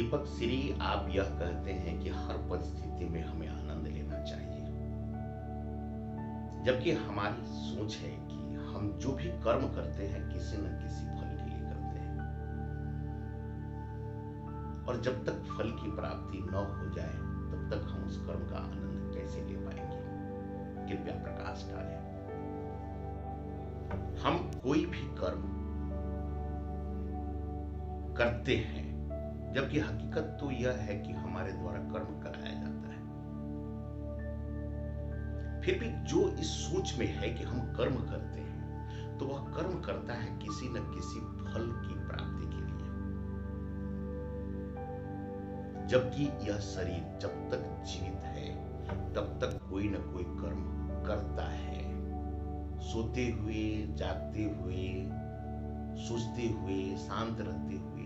दीपक श्री, आप यह कहते हैं कि हर परिस्थिति में हमें आनंद लेना चाहिए, जबकि हमारी सोच है कि हम जो भी कर्म करते हैं किसी न किसी फल के लिए करते हैं, और जब तक फल की प्राप्ति न हो जाए तब तक हम उस कर्म का आनंद कैसे ले पाएंगे? कृपया प्रकाश डालें। हम कोई भी कर्म करते हैं, जबकि हकीकत तो यह है कि हमारे द्वारा कर्म कराया जाता है। फिर भी जो इस सोच में है कि हम कर्म करते हैं, तो वह कर्म करता है किसी न किसी फल की प्राप्ति के लिए, जबकि यह शरीर जब तक जीवित है तब तक कोई न कोई कर्म करता है। सोते हुए, जागते हुए, सोचते हुए, शांत रहते हुए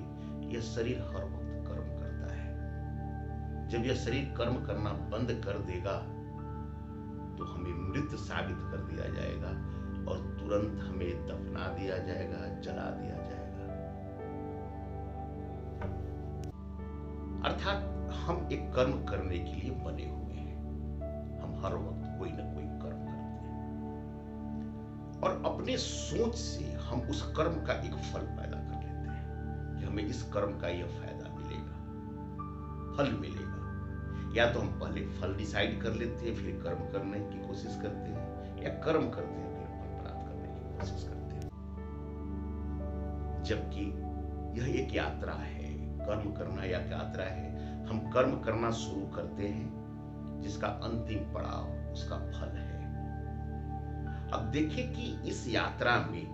यह शरीर हर वक्त कर्म करता है। जब यह शरीर कर्म करना बंद कर देगा तो हमें मृत साबित कर दिया जाएगा और तुरंत हमें दफना दिया जाएगा, जला दिया जाएगा। अर्थात हम एक कर्म करने के लिए बने हुए हैं। हम हर वक्त कोई ना कोई कर्म करते हैं और अपने सोच से हम उस कर्म का एक फल पैदा कर लेते हैं कि हमें इस कर्म का यह फायदा मिलेगा, फल मिलेगा। या तो हम पहले फल डिसाइड कर लेते हैं, फिर कर्म करने की कोशिश करते हैं, या कर्म करते हैं फिर फल प्राप्त करने की कोशिश करते हैं। जबकि यह एक यात्रा है, कर्म करना एक यात्रा है। हम कर्म करना शुरू करते हैं, जिसका अंतिम पड़ाव उसका फल है। अब देखें कि इस यात्रा में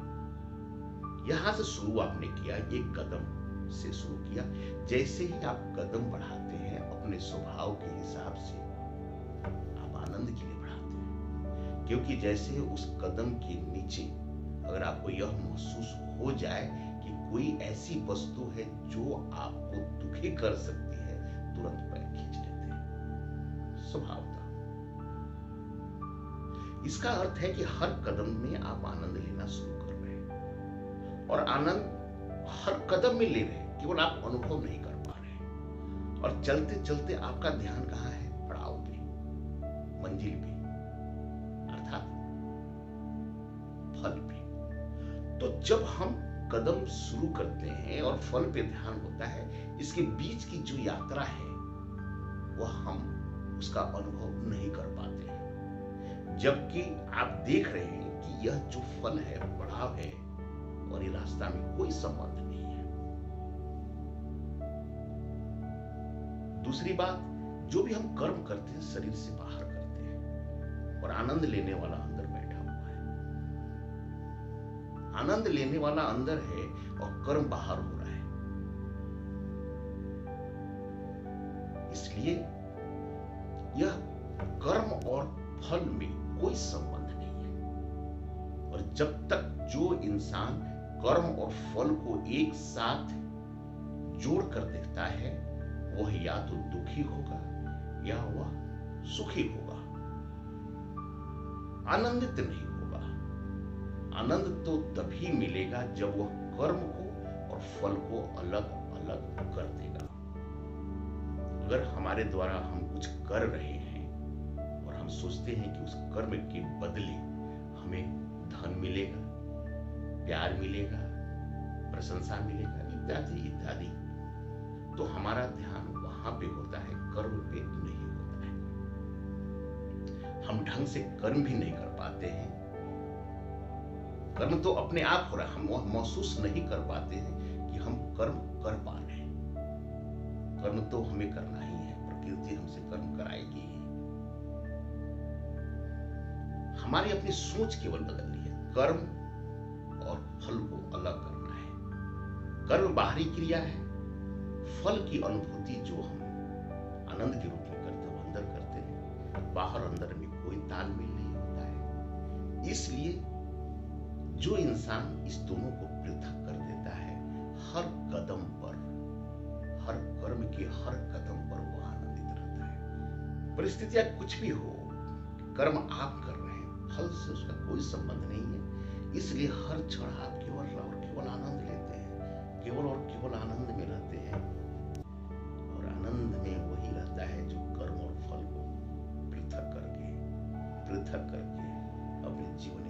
यहां से शुरू आपने किया, एक कदम से शुरू किया। जैसे ही आप कदम बढ़ाते हैं अपने स्वभाव के हिसाब से, आप आनंद के लिए बढ़ाते हैं, क्योंकि जैसे उस कदम के नीचे अगर आपको यह महसूस हो जाए कि कोई ऐसी वस्तु है जो आपको दुखी कर सकती है, तुरंत पैर खींच लेते हैं स्वभावतः। इसका अर्थ है कि हर कदम में आप आनंद लेना शुरू कर रहे हैं, और आनंद हर कदम में ले रहे हैं, केवल आप अनुभव नहीं कर पा रहे हैं। और चलते चलते आपका ध्यान कहां है? पड़ाव पे, मंजिल पे, अर्थात फल पे। तो जब हम कदम शुरू करते हैं और फल पे ध्यान होता है, इसके बीच की जो यात्रा है वह हम उसका अनुभव नहीं कर पाते हैं। जबकि आप देख रहे हैं कि यह जो फल है, पड़ाव है, और ये रास्ता में कोई संबंध नहीं है। दूसरी बात, जो भी हम कर्म करते हैं शरीर से बाहर करते हैं, और आनंद लेने वाला अंदर बैठा हुआ है। आनंद लेने वाला अंदर है और कर्म बाहर हो रहा है। इसलिए यह कर्म और फल में कोई संबंध नहीं है। और जब तक जो इंसान कर्म और फल को एक साथ जोड़कर देखता है, वह या तो दुखी होगा या वह सुखी होगा, आनंदित नहीं होगा। आनंद तो तभी मिलेगा जब वह कर्म को और फल को अलग अलग कर देगा। अगर हमारे द्वारा हम कुछ कर रहे हैं और हम सोचते हैं कि उस कर्म के बदले हमें धन मिलेगा, प्यार मिलेगा, प्रशंसा मिलेगा, इत्यादि इत्यादि, तो हमारा ध्यान वहां पे होता है, कर्म पे नहीं होता है। हम ढंग से कर्म भी नहीं कर पाते हैं। कर्म तो अपने आप हो रहा है, हम वह महसूस नहीं कर पाते हैं कि हम कर्म कर पा रहे हैं। कर्म तो हमें करना ही है, प्रकृति हमसे कर्म कराएगी ही। हमारी अपनी सोच केवल बदलनी है। कर्म और फल को अलग करना है। कर्म बाहरी क्रिया है, फल की अनुभूति जो हम आनंद के रूप में करते हैं अंदर करते हैं। बाहर अंदर में कोई तालमेल नहीं होता है। इसलिए जो इंसान इस दोनों को पृथक कर देता है, हर कदम पर, हर कर्म के हर कदम पर वो आनंदित रहता है। परिस्थितियां कुछ भी हो, कर्म आप कर रहे हैं, फल से उसका कोई संबंध नहीं है। इसलिए हर क्षण आप केवल और केवल आनंद लेते हैं, केवल और केवल आनंद में रहते हैं। पृथक करके अपने जीवन